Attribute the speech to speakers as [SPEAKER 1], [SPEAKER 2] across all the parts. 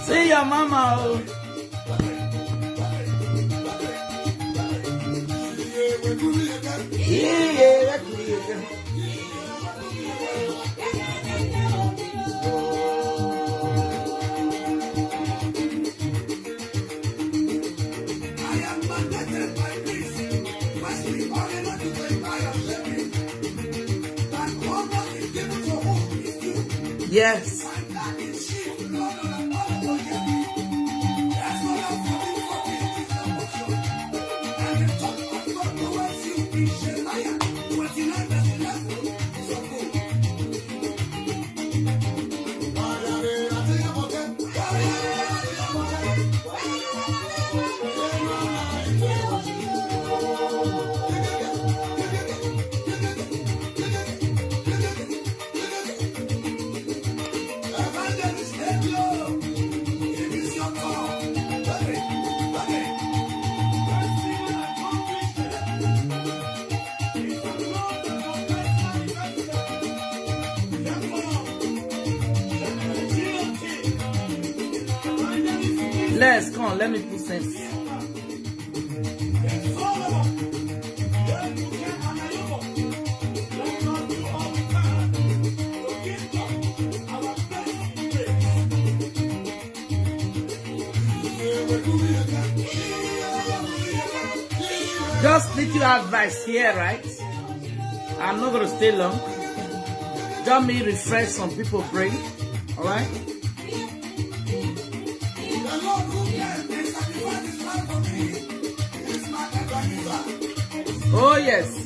[SPEAKER 1] See your mama. Oh. Yeah. Yes. Let's come on, let me put sense. Just little advice here, right? I'm not going to stay long. Just me refresh some people's brain, all right? Oh, yes.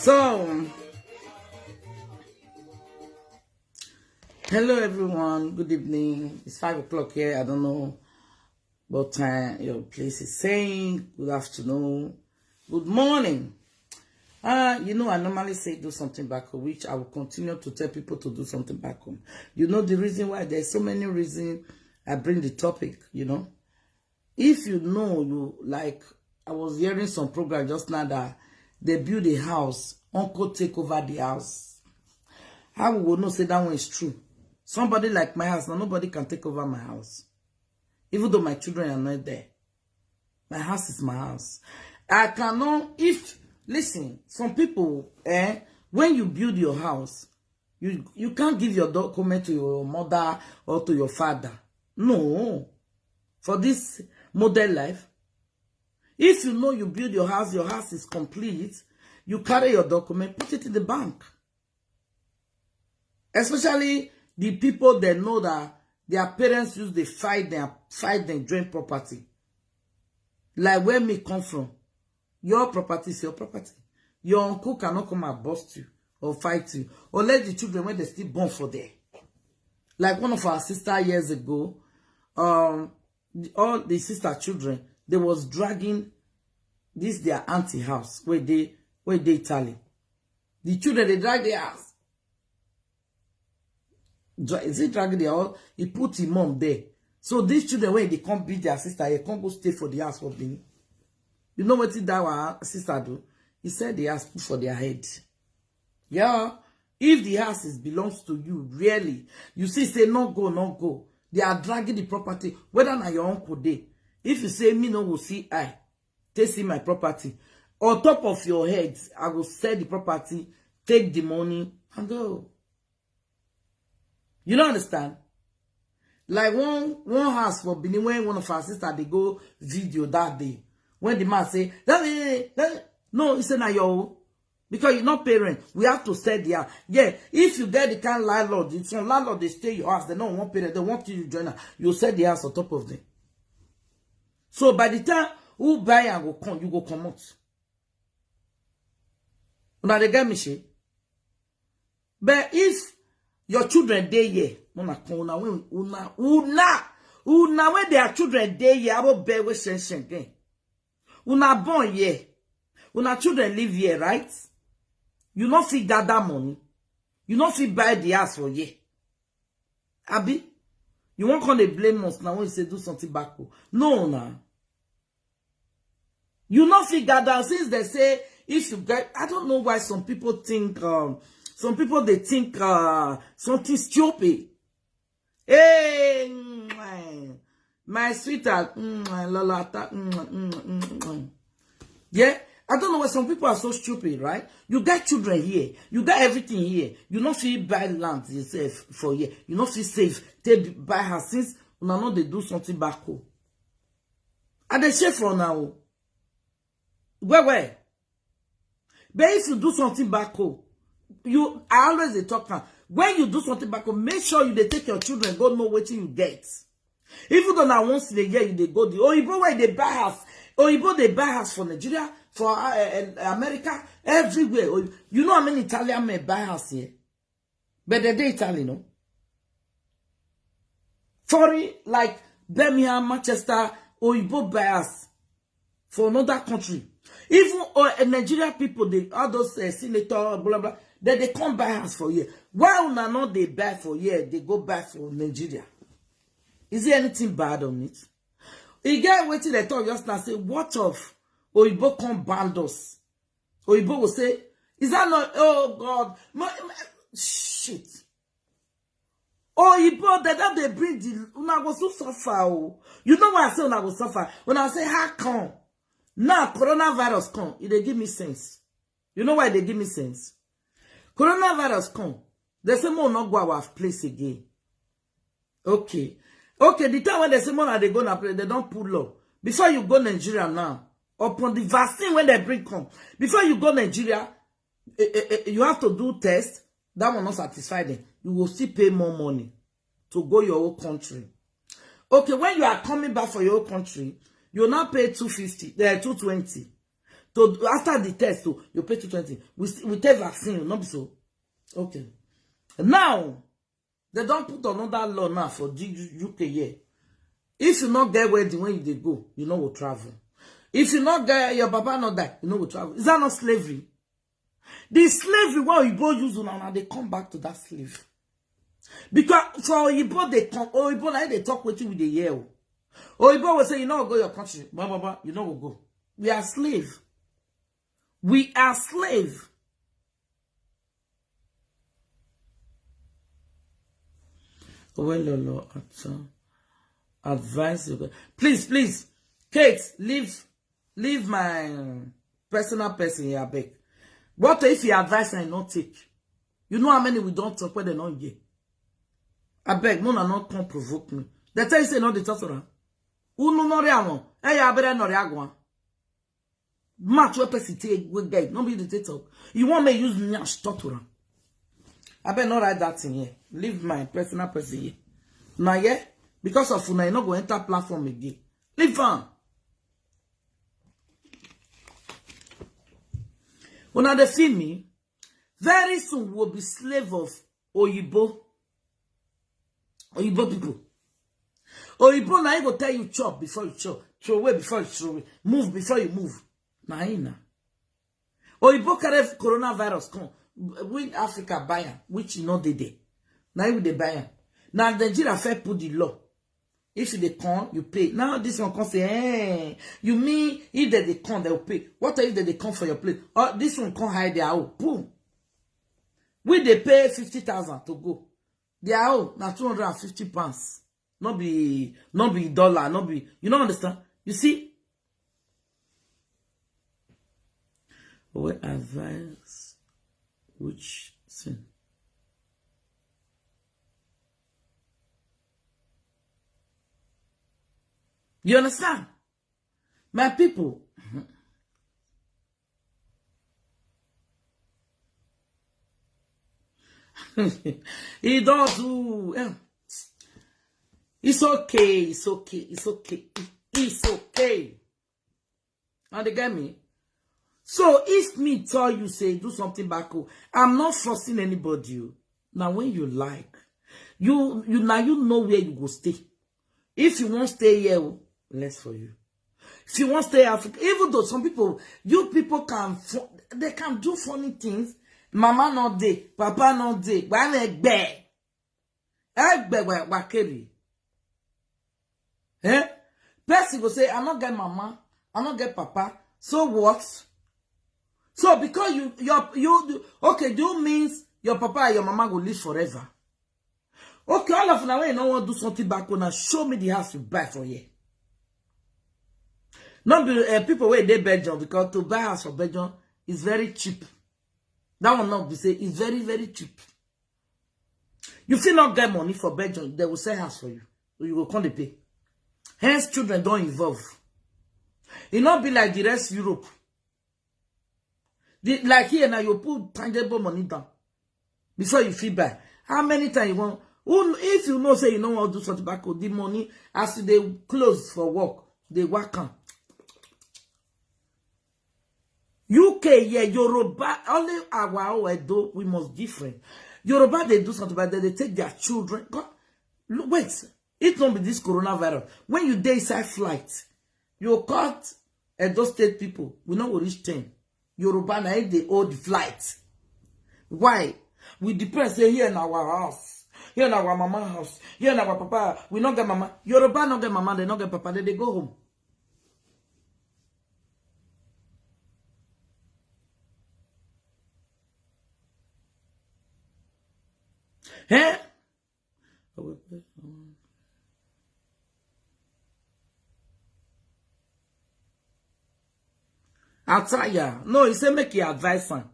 [SPEAKER 1] So, hello everyone, good evening. It's 5 o'clock here. I don't know what time your place is saying. Good afternoon, good morning. You know, I normally say do something back home, which I will continue to tell people to do something back home. You know the reason why? There's so many reasons I bring the topic, you know. If you know, you like, I was hearing some program just now that they build a house, uncle take over the house. How we will not say that one is true? Somebody like my house, now nobody can take over my house. Even though my children are not there. My house is my house. I cannot, listen, some people, when you build your house, you can't give your document to your mother or to your father. No. For this modern life, if you know you build your house is complete, you carry your document, put it in the bank. Especially the people that know that their parents use the fight them joint property. Like where me come from, your property is your property. Your uncle cannot come and bust you or fight you or let the children when they still born for there. Like one of our sister years ago, all the sister children, they was dragging this their auntie house where they Italy. The children they drag their house. Is it dragging their house? He put his mom there. So these children when they come beat their sister, they can't go stay for the house for being. You know what that our sister do? He said the house put for their head. Yeah. If the house belongs to you, really, you see, say no go. They are dragging the property. Whether na your uncle dey. If you say me no go see I, take see my property. On top of your head, I will sell the property, take the money, and go. You don't understand? Like one house for Benin, when one of our sisters they go video that day. When the man say, no, he said na your, because you're not parent, we have to sell the house. Yeah, if you get the kind of landlord, it's some landlord they stay your house, they don't want parent, they want you to join her. You sell the house on top of them. So by the time who buy and go come, you go come out. Una they get me she. But if your children dey here, una when their children dey here, I will bear with shen again. Una born here, una children live here, right? You not fit gather money. You not fit buy the house for here. Abi, you won't come to blame us now when you say do something back. No, nah. You not fit gather since they say if you get. I don't know why some people think. Some people they think something stupid. Hey, my sweetheart, yeah. I don't know why some people are so stupid, right? You got children here, you got everything here. You not feel buy land yourself for here. You not feel safe. Take buy her since you know they do something back home. And they share for now. Where? But if you do something back home, I always they talk now. When you do something back home, make sure you they take your children, go know what you get. Even though now once in a year you they go the Oyibo where they buy house. Oyibo they buy house for Nigeria, for America, everywhere. You know how many Italian men buy house here? But they're Italian, no? Foreign, like Birmingham, Manchester, Oyibo buy house for another country. Even Nigeria people, all those senators, blah, blah, they come buy house for here. Why una not they buy for here, they go buy for Nigeria? Is there anything bad on it? You get waiting they talk just now, say, what of Oyibo come band us? Oyibo will say, is that not, oh God, shit. Oyibo, that they bring the, una go so suffer, oh. You know why I say una go suffer? When I say, how come? Now, coronavirus come, they give me sense. You know why they give me sense? Coronavirus come, they say, more not go our place again. Okay. Okay, the time when they say, more they go na place, they don't pull law. Before you go Nigeria now, upon the vaccine when they bring come, before you go Nigeria, you have to do test. That will not satisfy them. You will still pay more money to go your own country. Okay, when you are coming back for your own country, you will not pay 250, 220. So after the test, so you pay 220. We take vaccine, not so. Okay. Now, they don't put another law now for UK here. If you not get wedding when you go, you know will travel. If you not get your papa not die, you know will travel. Is that not slavery? The slavery what you go use now, they come back to that slave. Because for Oyibo they come, Oyibo like they talk with you with the year. Oyibo will say, you know go your country, blah, you know will go. We are slave. We are slave. Well, advice. Please, Kate, leave my personal person here, I beg. What if you advise and not take? You know how many we don't talk where they not get. I beg, no, not come provoke me. They tell you say no, they talk around. Uno no reamo. Hey, I better no reagwan. Match what person take with guy. Nobody they talk. You want me use me as talk around. I better not write that in here. Leave my personal person here. Now, yeah, because of una, you not go enter platform again. Leave on. When they see me, very soon we'll be slave of Oyibo people. Oyibo now go tell you chop before you chop, throw away before you throw away, move before you move. Now, Oyibo carry coronavirus come. When Africa buy am, which you know they dey. Now you they buy am. Now Nigeria fair put the law. If they come, you pay. Now this one come say, hey, you mean if they come, they will pay. What if they come for your place? Or this one come hide their own. Boom. We they pay 50,000 to go. Their own now 250 pounds. not be dollar, not be, you don't understand? You see? What advice which sin? You understand? My people. He don't do. It's okay. It's okay. It's okay. It's okay. Now they get me. So if me tell you say do something back home, I'm not forcing anybody. Now when you like, you know where you go stay. If you won't stay here, less for you. If you want to stay Africa, even though some people, you people can do funny things. Mama not there, papa not there. Why egbe wakeri? Eh? Person go say, I not get mama, I not get papa. So what? So because okay, you means your papa and your mama will live forever. Okay, all of now when you don't want to do something back on, show me the house you buy for you. Not be people where they Belgium, because to buy house for Belgium is very cheap. That will not be say it's very, very cheap. You still not get money for Belgium, they will sell house for you. So you will come to pay. Hence, children don't involve. It not be like the rest of Europe. Like here now, you put tangible money down before you feel bad. How many times you want? If you know, say you don't want to do something back, the money as they close for work, they work on. UK, yeah, Yoruba, only our Edo, we must different. Yoruba, they do something, but they take their children. God, look, wait, it don't be this coronavirus. When you day inside flight, you caught Edo State people, we know we reach 10. Yoruba, now they hold the flight. Why? We depressed here in our house, here in our mama house, here in our papa. We not get mama. Yoruba not get mama, they not get papa, they go home. Eh? I'll tell ya. No, he said make you advise him.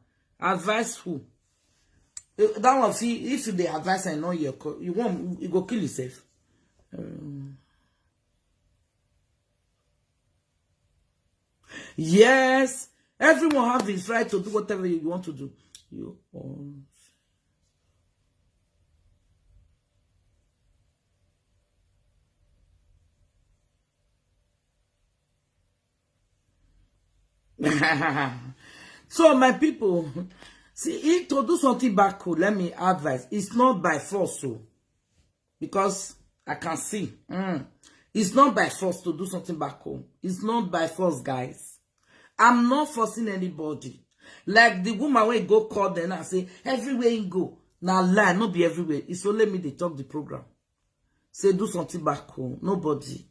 [SPEAKER 1] Advise who? That one, see, if they advise and know you won't, you go kill yourself. Yes, everyone have his right to do whatever you want to do. You own. So my people, see, if to do something back home, let me advise. It's not by force, so because I can see. It's not by force to do something back home. It's not by force, guys. I'm not forcing anybody. Like the woman where go call them and say, everywhere you go. Now lie, not be everywhere. It's only me they talk the program. Say do something back home. Nobody.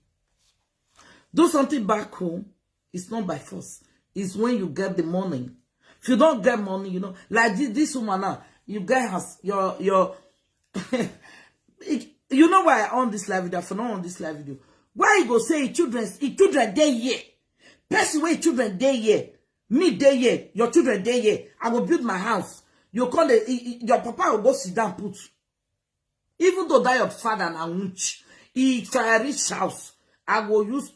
[SPEAKER 1] Do something back home. It's not by force. It's when you get the money. If you don't get money, you know, like this woman now, you guys, your you know why I on this live video, for not on this live video. Why you go say children day here? Person where children day here, me day here, your children day here. I will build my house. You call it, your papa will go sit down put. Even though that your father and wunch, it's a rich house. I will use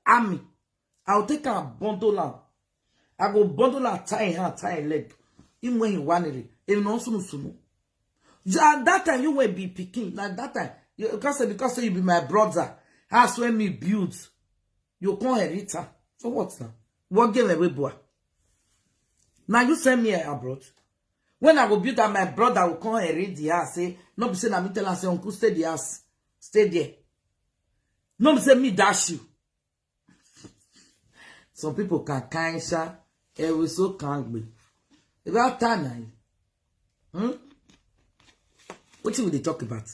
[SPEAKER 1] army. I'll take a bundle out. I go bundle out, tie hand, tie leg. Even when you want it, even also no. At that time you will be picking. Like that time, because you be my brother. That's when me build. You can't inherit her. So what now? What game away, boy? Now you send me abroad. When I go build that, my brother will come inherit the house. Say, no be say na me tell her say uncle stay the house, stay there. No be say me dash you. Some people can kansha, we so can't be. About time now. What will they talk about?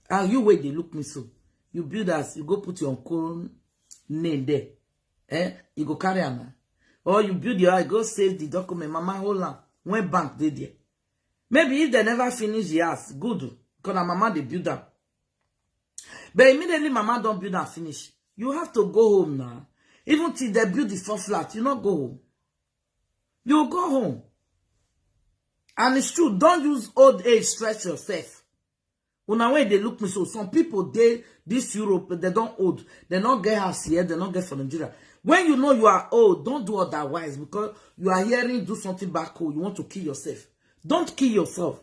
[SPEAKER 1] And you wait, they look me so. You build us, you go put your uncle name there. You go carry on. Or you build your house, go save the document. Mama hold on. When bank did there. Maybe if they never finish the house, good. Because mama they build up. But immediately mama don't build and finish. You have to go home now. Even till they build the first flat, you not go home. You go home. And it's true, don't use old age stress yourself. When way they look me so, some people, this Europe, they don't old. They not get house here, they not get from Nigeria. When you know you are old, don't do otherwise because you are hearing do something back home. You want to kill yourself. Don't kill yourself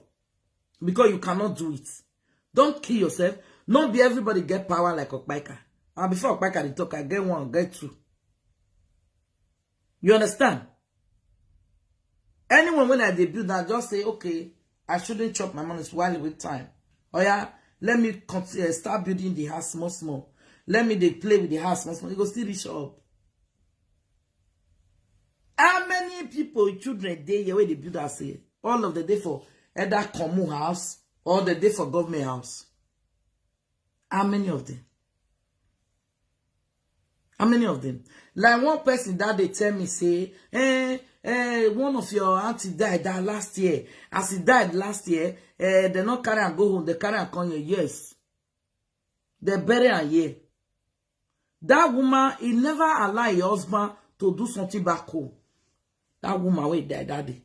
[SPEAKER 1] because you cannot do it. Don't kill yourself. Not be everybody get power like Okpaika. And before Okpaika they talk, I get one, get two. You understand? Anyone when I debut now, just say, okay, I shouldn't chop my money while with time. Oh yeah, let me continue, start building the house small. Let me play with the house small. You go still reach up. How many people, children, day where they build house here? All of the day for either common house or the day for government house. How many of them? How many of them? Like one person that they tell me say, one of your auntie died that last year. As he died last year, they not carry and go home. They carry and come here. Yes. They bury her here. That woman, he never allowed her husband to do something back home. That woman will die that day.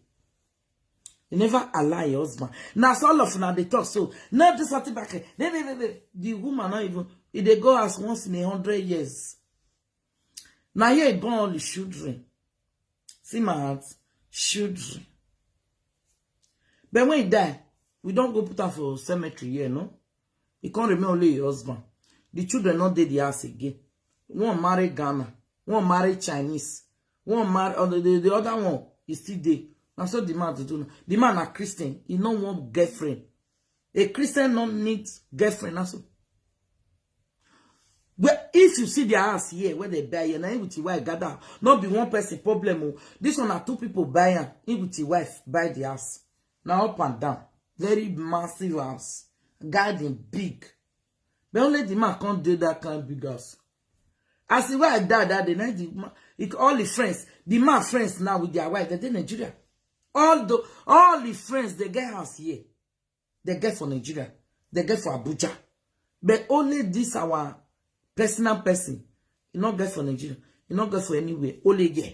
[SPEAKER 1] He never allowed her husband. Now, so all of now they talk so. Now do something back here. The woman not even. If they go as once in 100 years. Now here he born all the children. See my heart, children. But when he die, we don't go put her for cemetery here, no? He can't remain only your husband. The children not dead the house again. One marry Ghana, one marry Chinese, one marry the other one is still there. That's what the man to do. The man a Christian, he don't want girlfriend. A Christian don't need girlfriend. That's all. But if you see their house here, where they buy, and then with your wife gather, not be one person problem. This one are two people buying, with your wife buy the house. Now up and down. Very massive house. Garden big. But only the man can't do that kind of big house. As the wife died that day, all the friends, the man friends now with their wife, they're in Nigeria. All the friends, they get house here. They get for Nigeria. They get for Abuja. But only this our personal person, you not get for Nigeria, you not get for anywhere, only here.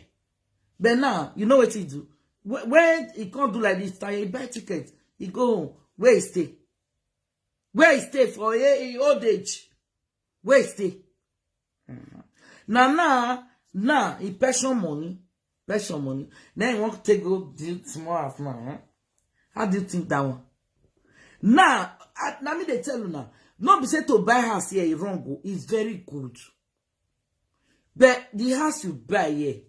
[SPEAKER 1] But now, you know what he do? When he can't do like this, he buy ticket, he go home, where he stay? Where he stay for old age? Where he stay? Now, he pension money. Then he want to take go do small house now. Huh? How do you think that one? Now me they tell you now. Not be said to buy house here, you wrong. It's very good. But the house you buy here,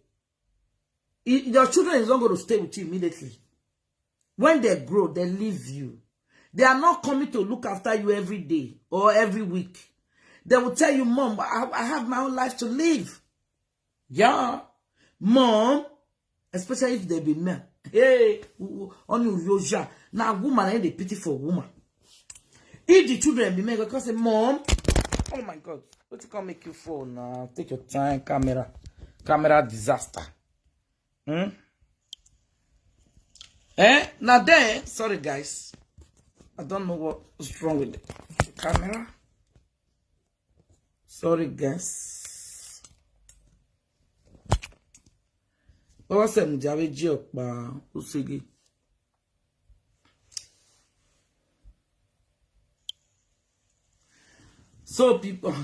[SPEAKER 1] your children is not going to stay with you immediately. When they grow, they leave you. They are not coming to look after you every day or every week. They will tell you, Mom, I have my own life to live. Yeah. Mom, especially if they be men. Hey, on your now woman ain't a pity for woman. If the children be made, because say, Mom, oh my God, what you can make you fall now? Take your time, camera disaster. Now then, sorry guys, I don't know what's wrong with the camera. Sorry guys. What's up, Javi joke, Usigi? So people,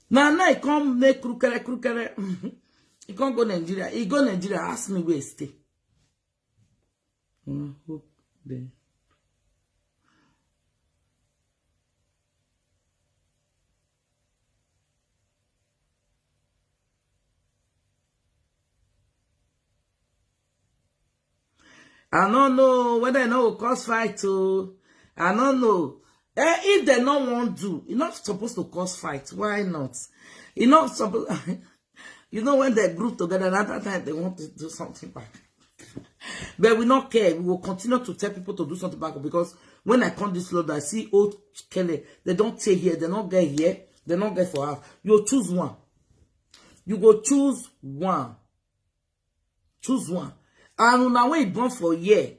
[SPEAKER 1] now I come make crookere. He can't go Nigeria. He go Nigeria. Ask me where he stay. Hope there. I don't know whether I know cause fight to. I don't know. If they don't want to, you're not supposed to cause fight. Why not? You're not supposed. You know when they group together, at that time they want to do something back. But we don't care. We will continue to tell people to do something back because when I come this load, I see old Kelly. They don't stay here. They don't get here. They don't get for us. You choose one. You go choose one. Choose one. And now when you born for a year,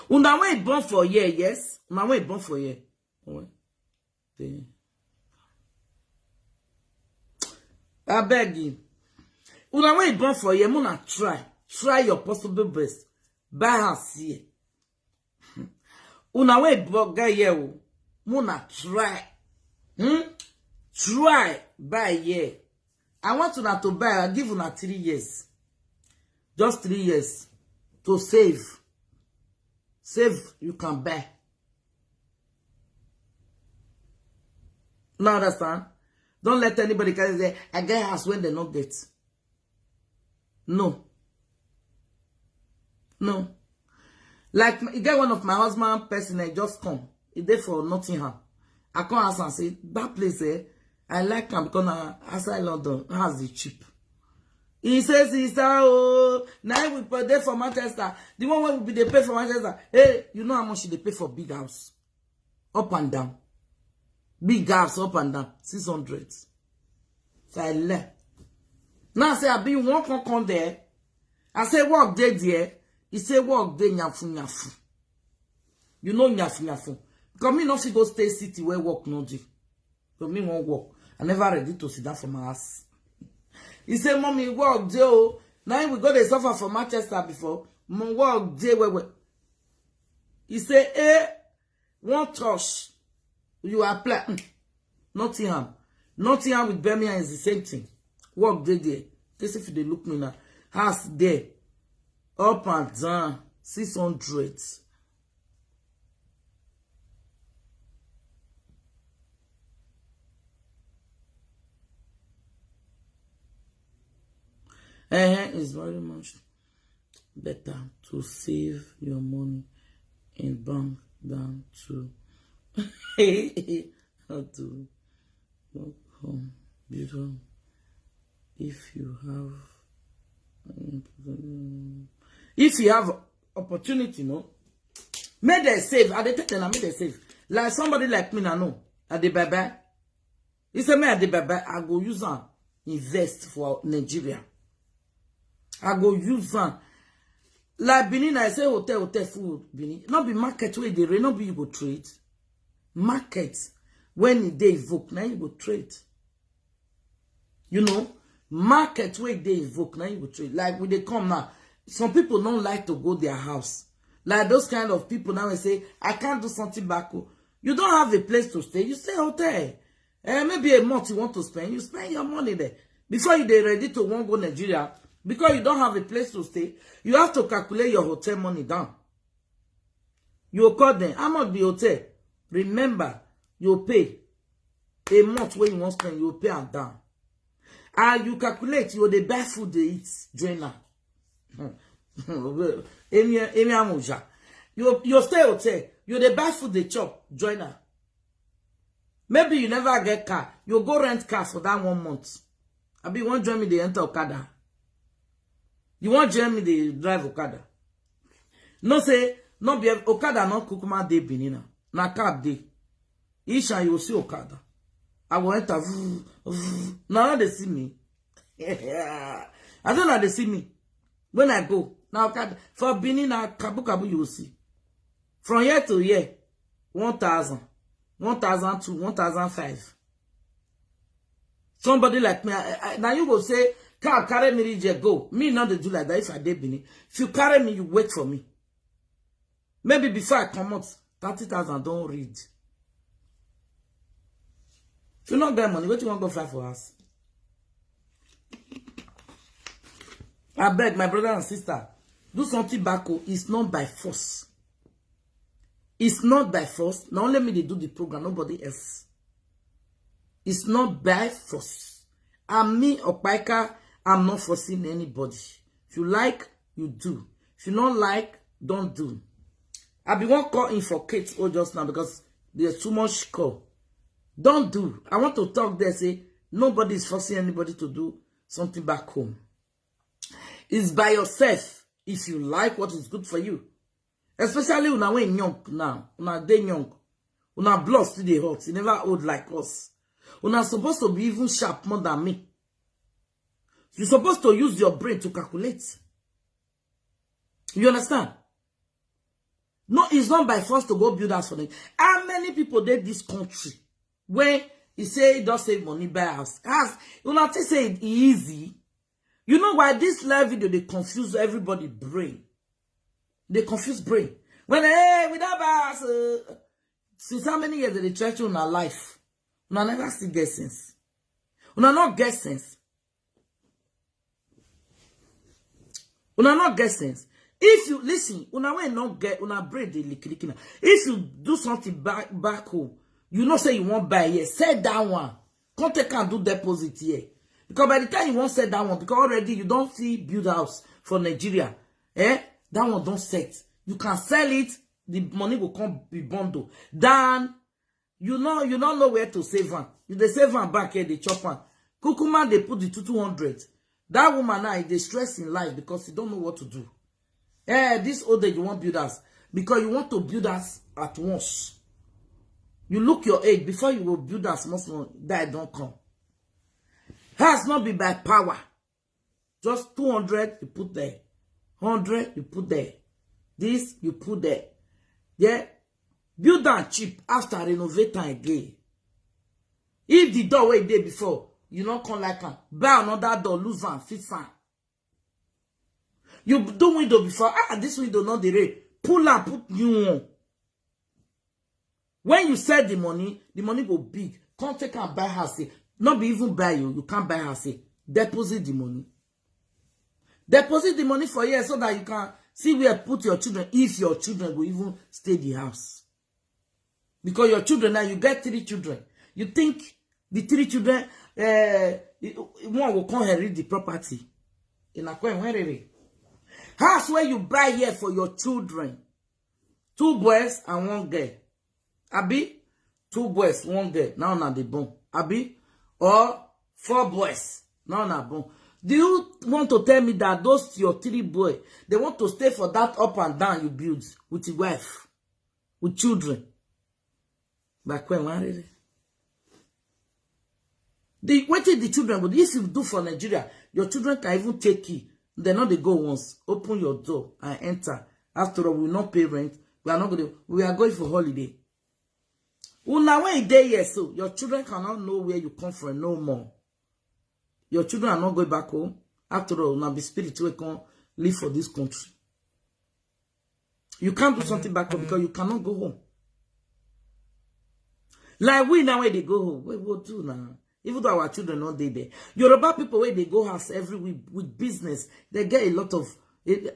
[SPEAKER 1] Una when born for year, yes. Una when born for year. I beg you. Una when born for year, muna try your possible best. Buy house here. Una when born get here, muna try. Try buy year. I want una to buy. I give una 3 years. Just 3 years to save. Save, you can buy. Now understand? Don't let anybody say, I get house when they not get. No. No. Like, you get one of my husband person, I just come. He there for Nottingham. I come ask and say, that place, I like him because outside London, has the cheap. He says, oh, now we pay there for Manchester. The one where we they pay for Manchester. Hey, you know how much they pay for big house? Up and down. Big house, up and down. 600. So I left. Now I say, I be one come there. I say, walk there. He say, walk there, nyafu. You know nyafu. Because me not go stay city where walk no do. Because me won't walk. I never ready to sit down for my ass. He said, Mommy, walk there. Now we go to suffer for Manchester before. Mom, walk there. He said, one touch. You apply. Nottingham. Nottingham with Birmingham is the same thing. Walk there. This if they look me now. House there. Up and down. 600. It's very much better to save your money in bank than to how to work home beautiful if you have opportunity, no. Make them save. I take them and make them save. Like somebody like me, no. At the baba. He said me at the baba, I go use and invest for Nigeria. I go use one. Like Benin, I say hotel food, Benin. Not be market where they rain, not be you go trade. Market, when they evoke, now you go trade. You know, market where they evoke, now you go trade. Like when they come now, some people don't like to go their house. Like those kind of people now, they say, I can't do something back home. You don't have a place to stay, you stay hotel. Maybe a month you want to spend, you spend your money there. Before you they ready to want go Nigeria, because you don't have a place to stay, you have to calculate your hotel money down. You call them, how much the hotel? Remember, you pay a month when you want to spend, you pay and down. And you calculate, you the buy food they eat, joiner. You stay hotel, you the buy food they chop, joiner. Maybe you never get car, you go rent car for that 1 month. I be one join me, they enter Okada. You want join me, they drive Okada. No say, no be Okada, not Kukuma de Benina. Na cab de. Isha, you will see Okada. I will enter. Now they see me. I don't know they see me. When I go, now for Benina, Kabu, you will see. From year to year, 1,000, 1,002, 1,005. Somebody like me, now you will say, carry me, go. Me not to do like that if I did Benin. If you carry me, you wait for me. Maybe before I come out, 30,000 don't read. If you not get money, what you want to go fly for us? I beg my brother and sister, do something back. It's not by force. It's not by force. Now let me do the program, nobody else. It's not by force. I'm me or Paika, I'm not forcing anybody. If you like, you do. If you don't like, don't do. I be one call in for Kate just now because there's too much call. Don't do. I want to talk there, say, nobody is forcing anybody to do something back home. It's by yourself if you like what is good for you. Especially when we're young now. When they young. When our blood still dey hot. You never old like us. When are supposed to be even sharp more than me. You're supposed to use your brain to calculate. You understand? No, it's not by force to go build house for them. How many people did this country when he say he don't save money buy house? You not say it easy. You know why this live video they confuse everybody brain. They confuse brain. When hey, without buy house, since how many years did they try to in our life? Una never still get sense. Una not get sense. Una not get sense. If you listen, una will not get una brain the liquid. If you do something back home, you know say you won't buy here. Set that one. Can't take and do deposit here. Because by the time you won't set that one, because already you don't see build house for Nigeria. That one don't set. You can sell it, the money will come be bundled. Then you don't know where to save one. You they save one back here, they chop one. Kukuma, they put the 200. That woman now they stress in life because you don't know what to do. This old age you want build house because you want to build house at once. You look your age before you will build house. Most that don't come. Has not be by power. Just 200 you put there, 100 you put there, this you put there. Yeah, build that cheap after renovating again. If the door were there before, you not come like that. Buy another door, lose one, fix one. You do window before. This window not the rate. Pull up, put new one. When you sell the money go big. Come take and buy house. Not be even buy you. You can't buy house. Deposit the money. Deposit the money for years so that you can see where put your children. If your children will even stay the house. Because your children now, you get 3 children. You think the 3 children, one will come and read the property. In a coin, where house where you buy here for your children. 2 boys and 1 girl. Abi? 2 boys, 1 girl. Now na the bone. Abi? Or 4 boys. Now na bone. Do you want to tell me that those your 3 boys, they want to stay for that up and down you build with your wife, with children? Back when one really? What did the children would if you do for Nigeria? Your children can even take it. They know they go once. Open your door and enter. After all, we will not pay rent. We are not going to. We are going for holiday. Now when you there, yes, so your children cannot know where you come from no more. Your children are not going back home. After all, now be spiritual, can live for this country. You can't do something back home because you cannot go home. Like we now where they go home, we will do now. Even though our children not there. Yoruba people where they go house every week with business, they get a lot of. If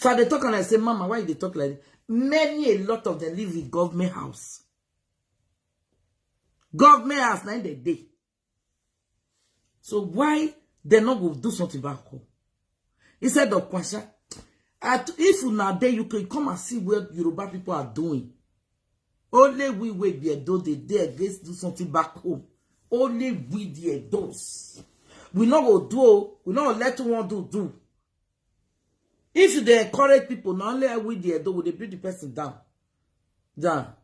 [SPEAKER 1] they talk and I say, Mama, why they talk like that? A lot of them live in government house. Government house, now they day. So why they not go do something back home? Instead of question, if you not there, you can come and see what Yoruba people are doing. Only we will be though they dare against do something back home. Only we the those. We not go do. We not let one do. If they encourage people, not only we the though, they bring the person down. Down.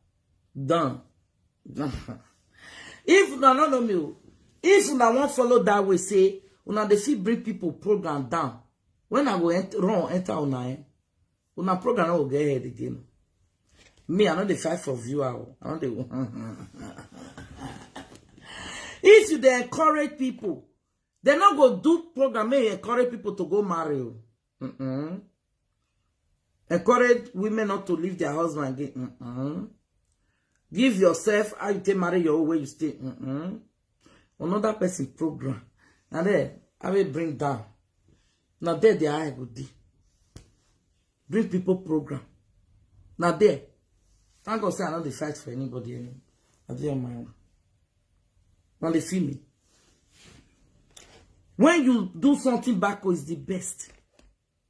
[SPEAKER 1] If you not know me, if you not want follow that way, say una they fit bring people program down. When I go enter una program will get ahead again. Me, I know the fight for view. I know the if they encourage people, they not go do program. May encourage people to go marry. Encourage women not to leave their husband again. Give yourself how you take marry your own way you stay. Another person program. And then I will bring down. Now there they are good. Bring people program. Now there. Thank God say I don't fight for anybody anymore. I do on my own. Now they feel me. When you do something backward is the best.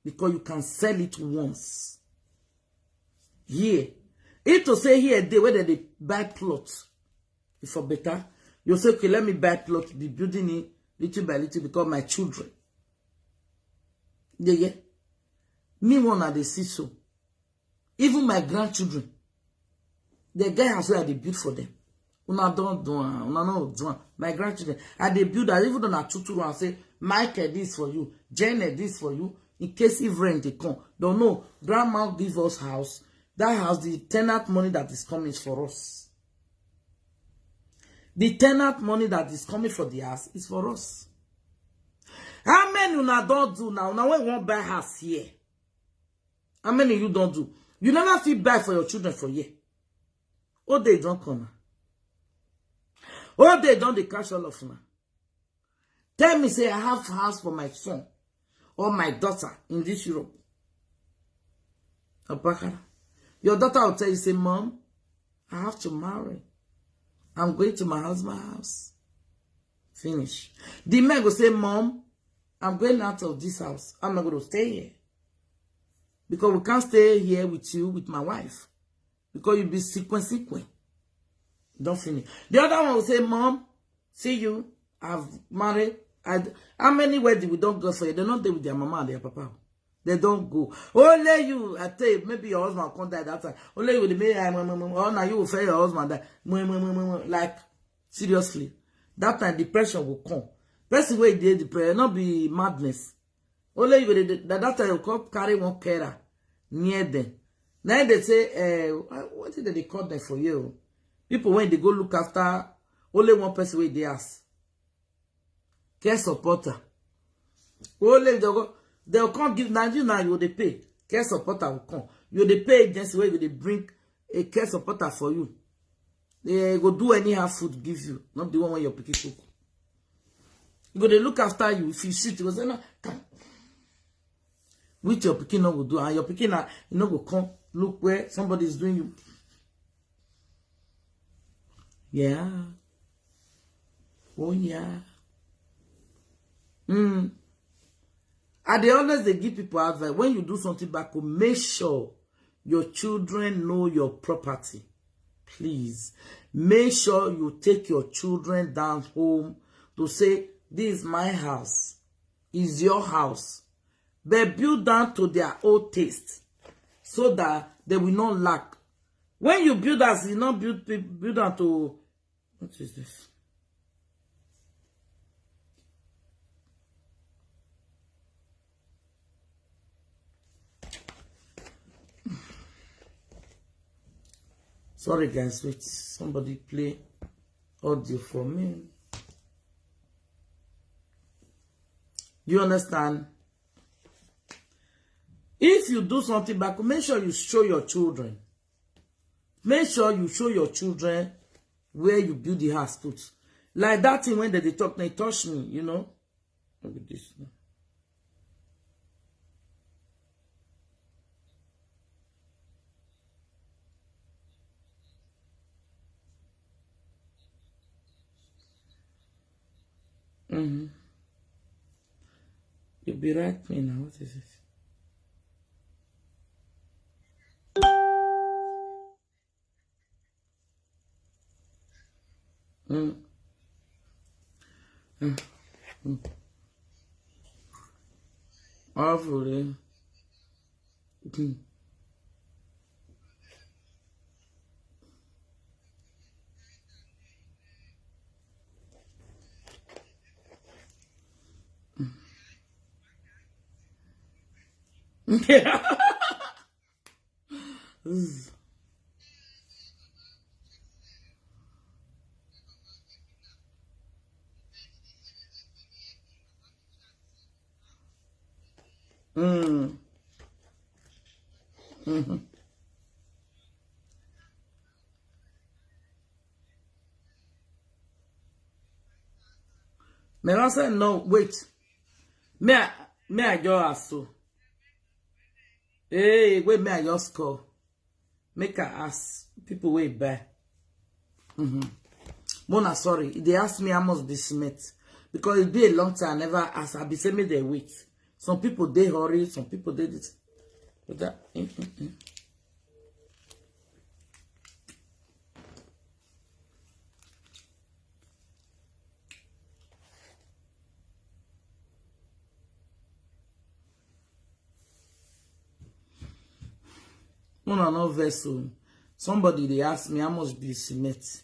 [SPEAKER 1] Because you can sell it once. Here. If to say here they whether they buy plots. If for better. You say, okay, let me buy plots, be building it little by little because my children. Yeah. Me one at the see so. Even my grandchildren. The guy has where they build for them. Una don't do una no do. My grandchildren, and they build that even on a tutu and say, Michael, this for you, Janet, this for you, In case if rent they come. Don't know. Grandma give us house. That house, the tenant money that is coming is for us. The tenant money that is coming for the house is for us. How many una don't do now? Now when we won't buy house here. How many you don't do? You never feel bad for your children for year. Oh, they don't come. Oh, they don't they catch all of them. Tell me, say I have house for my son or my daughter in this Europe. Your daughter will tell you, say, Mom, I have to marry. I'm going to my husband's house. Finish. The man will say, Mom, I'm going out of this house. I'm not going to stay here. Because we can't stay here with you, with my wife. Because you'll be sequence. Don't finish. The other one will say, Mom, see you. I've married. How many weddings we don't go for you? They don't deal with their mama and their papa. They don't go. Only you, I tell you, maybe your husband can't die that time. Only you will be, oh, now you will fail your husband die. Like, seriously. That time, depression will come. Person way they depression, not be madness. Only you will, that time you come carry one carer near them. Now they say, what did they call them for you? People, when they go look after, only one person way they ask. Care supporter. Only they'll come give now you will they pay. Care supporter will come. You they pay agency where they bring a care supporter for you. They go do anyhow food give you, not the one where your picky cook. You go they look after you. If you sit, you go say no, come. Which your picky no go do, and your picky na you know go come look where somebody is doing you. Yeah. Oh yeah. At the honest, they give people advice. When you do something back home, make sure your children know your property. Please. Make sure you take your children down home to say, this is my house. It's your house. But build down to their own taste so that they will not lack. When you build us, you not build down to... What is this? Sorry guys, wait, somebody play audio for me. You understand? If you do something back, make sure you show your children. Make sure you show your children where you build the house put. Like that thing when they talk, they touch me, you know. Look at this. You'll be right me now. What is it? Awfully. Yeah. Me I say no, wait. Me I just ask so. Hey, wait, me I just call. Make I ask people way back. Mona, sorry. They asked me how much be cement. Because it be a long time, I never asked. I be saying me they wait. Some people they hurry, some people they did. But that Mona no vessel. Somebody they asked me how much be cement.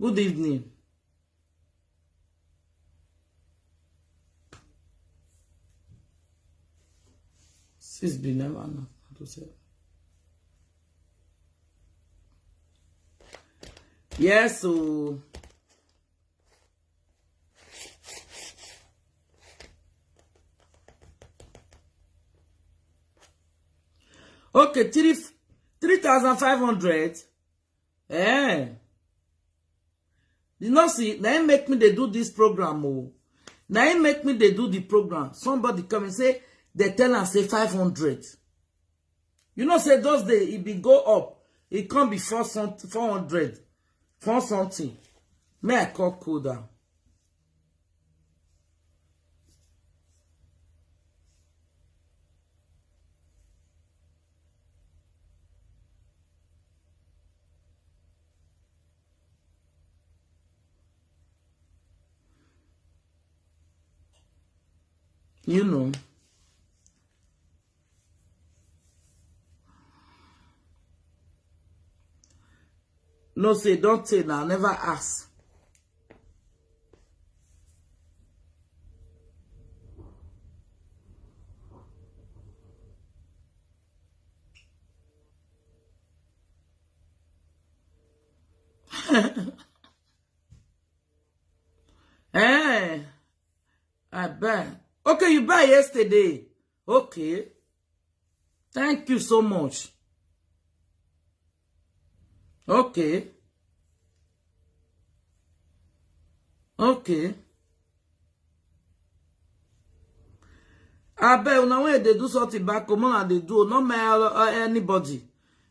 [SPEAKER 1] Good evening. 6 be never enough to say. Yes, so okay, 3,500. Eh. You know, see, now make me they do this program. Oh. Now make me they do the program. Somebody come and say, they tell and say 500. You know, say those days, it be go up. It can't be 400. 4 something. May I call cool down? You know. No, say, don't say now. Never ask. Eh, I buy. Okay, you buy yesterday. Okay. Thank you so much. Okay. Okay. I bet now when they do something back, come on, and they do not matter anybody.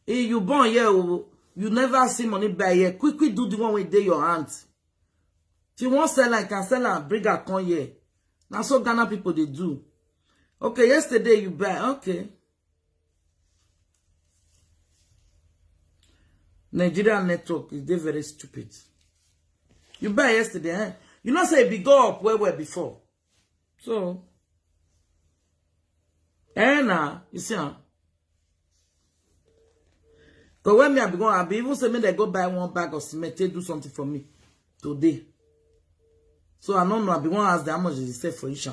[SPEAKER 1] If you born here, you never see money buy here. Quickly do the one with your hands. If you want sell, I can sell and bring a con here. Now so Ghana people they do. Okay, yesterday you buy. Okay. Nigerian network is they very stupid. You buy yesterday, eh? You know say it be go up where before. So now you see huh? Because when me I be going, I be even say me they go buy one bag of cement, they do something for me today. So I don't know, I be going to ask them how much they say for each.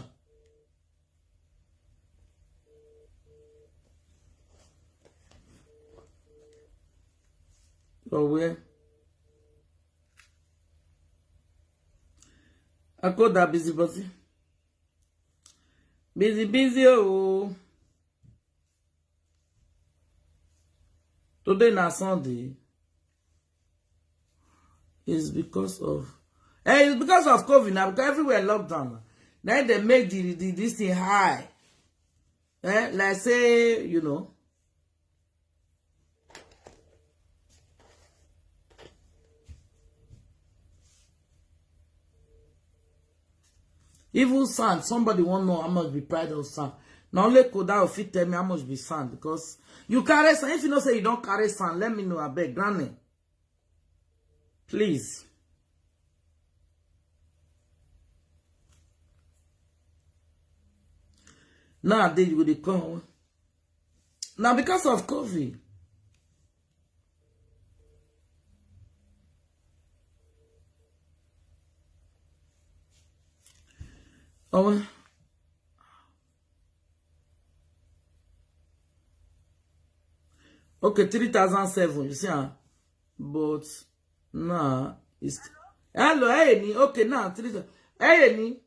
[SPEAKER 1] So where? I call that busy. Busy, oh. Today na Sunday. It's because of it's because of COVID now, because everywhere lockdown. Then they make this thing high. Like say, you know. Even sand, somebody won't know how much be price of sand. Now only Koda will fit tell me how much be sand, because you carry sand. If you don't say you don't carry sand, let me know. I beg, granny. Please. Nowadays you will come. Now because of COVID. Oh. Okay, 3,007. You see, but nah, it's hello, hey, okay, now 3,000. Hey,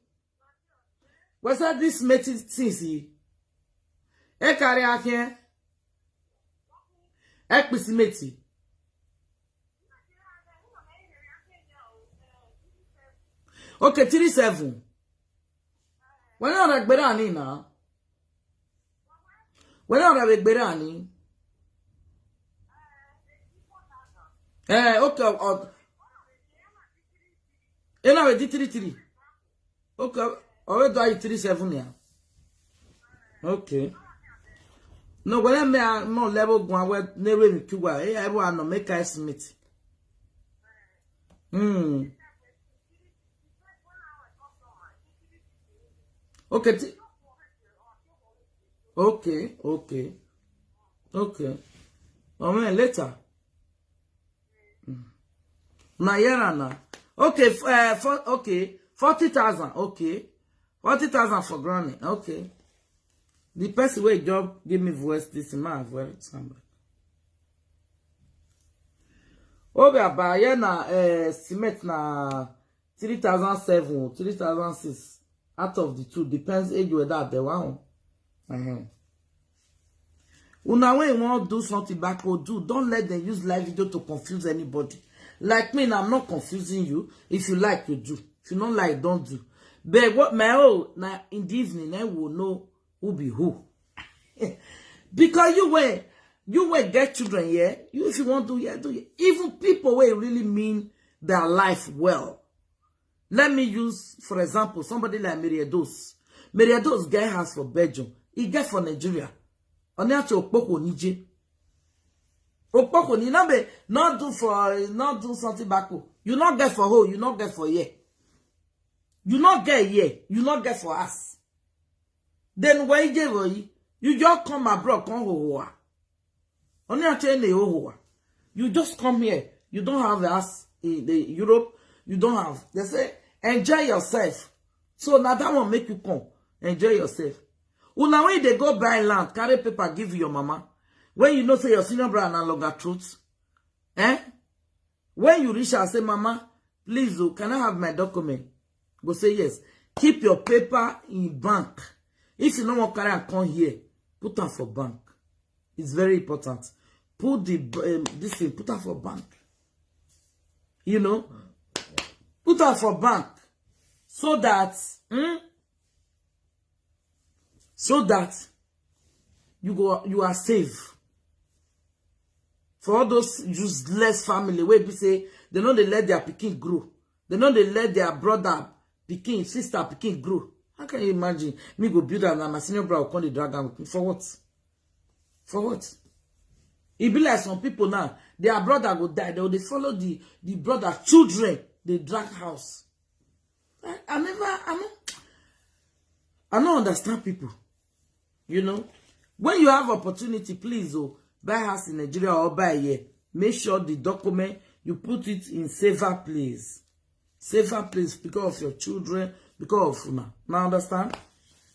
[SPEAKER 1] what's that? This meeting since he? Hey, carry out here. Hey, Pisimeti. Okay, 37. When are like Berani now? When are like Berani? Okay. And I did 33. Okay. Already do I 37 here. Okay. No, when I'm more level one where never in Cuba, everyone no make a estimate. Okay. Okay. Later. Nayara. Okay, okay. 40,000. Okay. 40,000 for granny. Okay. The person where job give me voice this man voice somebody. Obi abaye na cement na 3007 3006 out of the two depends age whether the one. Una when you want to do something back or do, don't let them use live video to confuse anybody. Like me, I'm not confusing you. If you like, you do. If you don't like, don't do. But what my own now in the evening, I will know who be who. Because you will get children here. You if you want to, yeah, do it. Even people will really mean their life well. Let me use, for example, somebody like Meriados. Meriados get house for Belgium. He get for Nigeria. On the actual Okpoko Nije. Okpoko ni not do something back. You not get for who, you not get for here. You not get here, you not get for us. Then when you just come abroad, come hoa. On the actual hoa. You just come here. You don't have us in the Europe. You don't have. They say enjoy yourself. So now that one make you come. Enjoy yourself. Una when they go buy land, carry paper, give your mama. When you know say your senior brother no longer truth. When you reach and say, Mama, please, can I have my document? Go say yes. Keep your paper in bank. If you don't want to carry and come here, put them for bank. It's very important. Put the this thing, put them for bank. You know? Put them for bank. So that you are safe. For all those useless family where people say they know they let their pikin grow. They know they let their brother pikin, sister pikin grow. How can you imagine me go build and my senior brother will come the dragon with me? For what? For what? It be like some people now, their brother will die. They will follow the brother children. They drag house. I don't understand people. You know, when you have opportunity, please, buy house in Nigeria or buy here. Make sure the document, you put it in safer place. Safer place because of your children, because of Una. Now understand?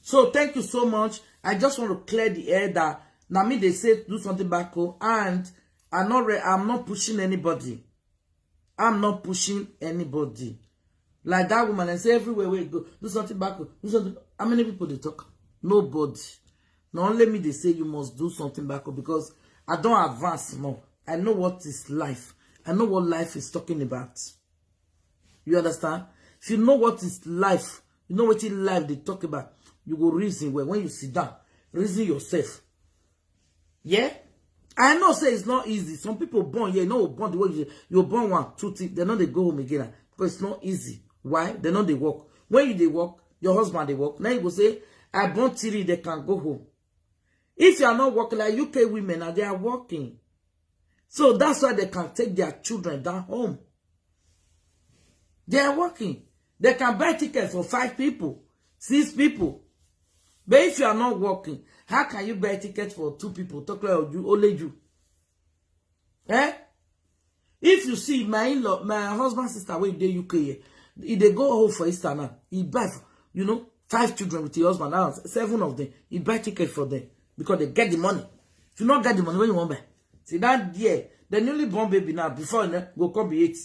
[SPEAKER 1] So thank you so much. I just want to clear the air that now me they say do something back home, and I'm not pushing anybody. I'm not pushing anybody. Like that woman, I say everywhere we go, do something back home, do something. How many people they talk? Nobody. Not only me they say you must do something back home because I don't advance more. I know what is life. I know what life is talking about. You understand? If you know what is life, you know what in life they talk about, you go reason well. When you sit down, reason yourself. Yeah? I know say it's not easy. Some people born, yeah, you know, born the way you're born 1, 2, 3, they know they go home again. Because it's not easy. Why? They know they work. When you they work, your husband they work. Now you go say, I born 3, they can go home. If you are not working like UK women, and they are working. So that's why they can take their children down home. They are working. They can buy tickets for 5 people, 6 people. But if you are not working, how can you buy tickets for 2 people? Talk like you, only you. Eh? If you see my in-law, my husband's sister, where they UK here, if they go home for Easter now, he buy, 5 children with your husband, now 7 of them, he buy tickets for them. Because they get the money. If you not get the money, when you want buy? See that year, the newly born baby now, before go come be 8.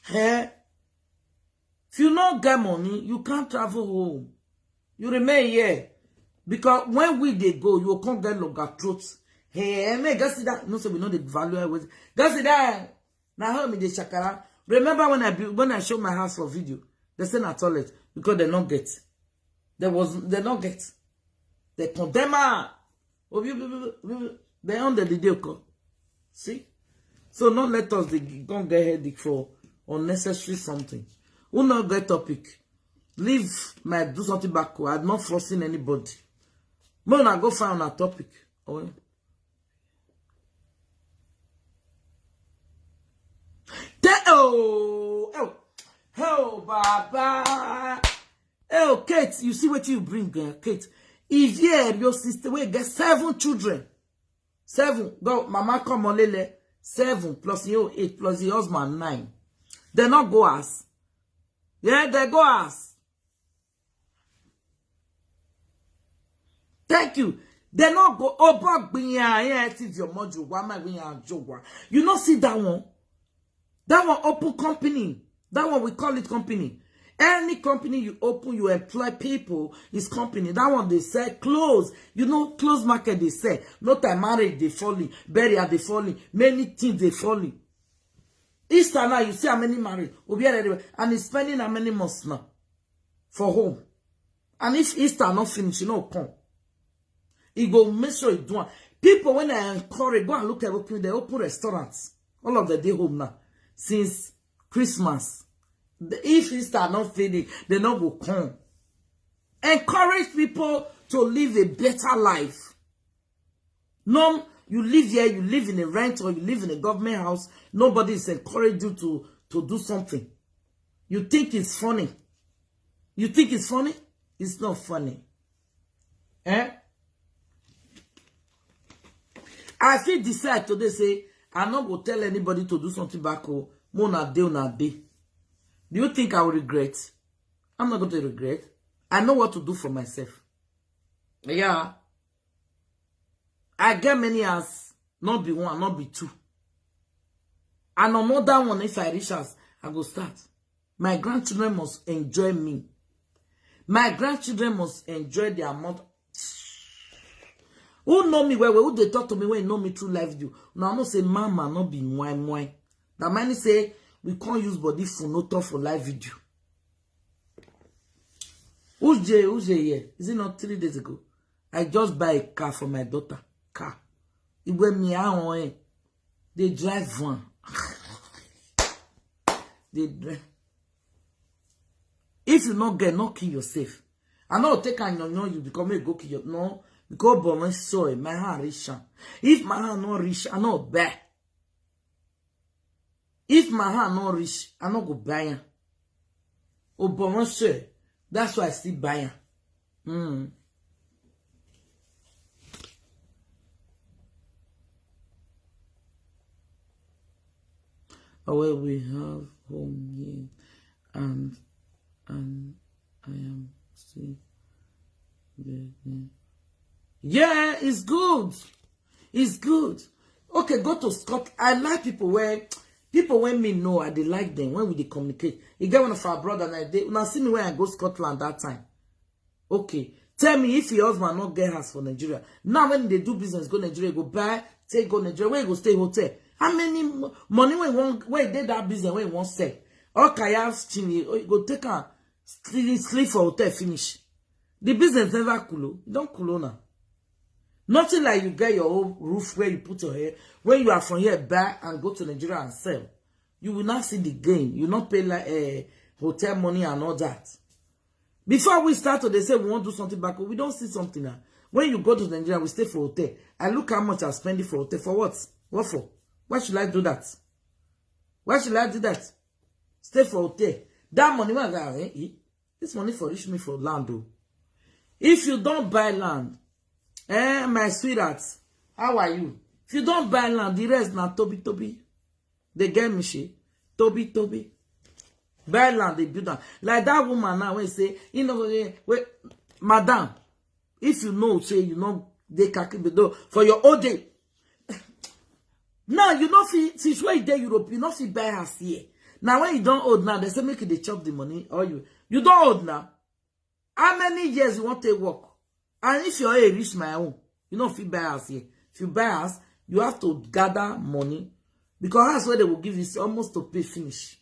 [SPEAKER 1] Hey? If you not get money, you can't travel home. You remain here. Because when they go, you can't get longer throats. Hey, me go see that. No, so we know the value I was. Go see that. Now help me the shakara. Remember when I showed my house for video, they said na toilet because they not get. They not get. They condemn her. They on the video call. See? So not let us don't get headache for unnecessary something. Who not get topic? Leave my do something back. I'm not forcing anybody. But I go find a topic. Oh, Baba. Oh, Kate, you see what you bring, Kate. If your sister will get 7 children. 7. Go, Mama come on, Lele. 7 plus you 8 plus your husband 9. They not go as. Yeah, they go as. Thank you. They not go over your module. You not see that one. That one open company. That one we call it company. Any company you open, you employ people, is company. That one they say close. You know, close market they say. Not a marriage they falling, burial they falling, many things they falling. Easter now, you see how many married, and he's spending how many months now for home. And if Easter not finished, you know, come. He go make sure he do it. People, when I encourage, go and look at open, they open restaurants. All of the day home now. Since Christmas. If Easter not finished, they not go come. Encourage people to live a better life. No, you live here, you live in a rent, or you live in a government house. Nobody is encouraging you to do something. You think it's funny. You think it's funny? It's not funny. Eh? I feel decide today say, I'm not going to tell anybody to do something back home. Mona day. Do you think I will regret? I'm not going to regret. I know what to do for myself. Yeah. I get many as not be one, not be two. And another one, if I reach us, I go start. My grandchildren must enjoy me. My grandchildren must enjoy the amount. Who know me well, who they talk to me when they know me through life video. Now I know say mama not be mwah. That many say we can't use body for no talk for live video. Who's here? Is it not 3 days ago? I just buy a car for my daughter. Car. It went me out. They drive one. They drive. If you not get, not kill yourself. I know take and you become a go kill your no. Because but my soul, my hand rich. If my hand not rich, I not buy. If my hand not rich, I not go buy. Oh, but my soul, that's why I still buy. Where we have home here, and I am still there. Yeah, it's good. It's good. Okay, go to Scotland. I like people when me know, I they like them when we they communicate. You get one of our brother and I they now see me when I go Scotland that time. Okay, tell me if your husband not get house for Nigeria. Now when they do business, go Nigeria, go buy, take go Nigeria, where you go stay hotel. How many money when they that business when you want sell? Okay, I have chini, go take a sleep for hotel finish. The business never cool. Don't cool now. Nothing like you get your own roof where you put your hair. When you are from here back and go to Nigeria and sell, you will not see the gain. You not pay like hotel money and all that. Before we start, they say we want to do something back. We don't see something now. When you go to Nigeria, we stay for hotel. I look how much I'm spending for hotel. For what? What for? Why should I do that? Why should I do that? Stay for hotel. That money, this money for reach me for land though. If you don't buy land, my sweetheart, how are you? If you don't buy land, the rest now Toby. They get me she. Toby. Buy land, they build land. Like that woman now when say, you know, wait, madam, if you know, say you know they kaki the door for your old day. Now you know since where you there Europe, you know see buy house here. Now when you don't old now, they say make they chop the money or you don't old now. How many years you want to work? And if you're a rich my own, you know if you buy house here. If you buy house, you have to gather money. Because that's where they will give you almost to pay finish.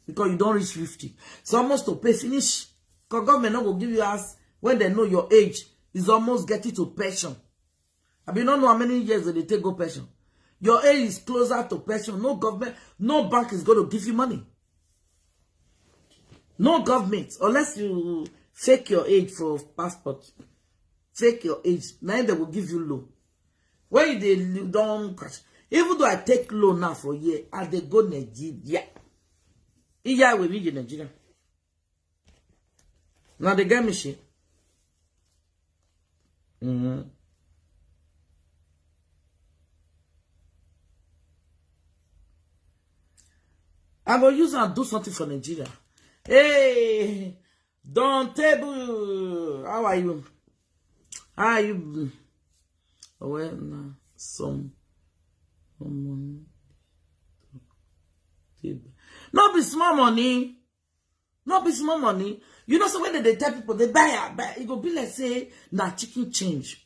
[SPEAKER 1] Because you don't reach 50. So almost to pay finish. Because government not will give you house when they know your age is almost getting to pension. I mean, don't know how many years they take go pension. Your age is closer to pension. No government, no bank is going to give you money. No government, unless you fake your age for passport. Fake your age. Now they will give you loan. When they don't cash. Even though I take loan now for a year, and they go Nigeria. Yeah, we be in Nigeria. Now they get me shit. I will use and do something for Nigeria. Hey, Don Table, how are you? How you well now some money. Not be small money. Not be small money. You know, so when they tell people they buy it go be like say na chicken change.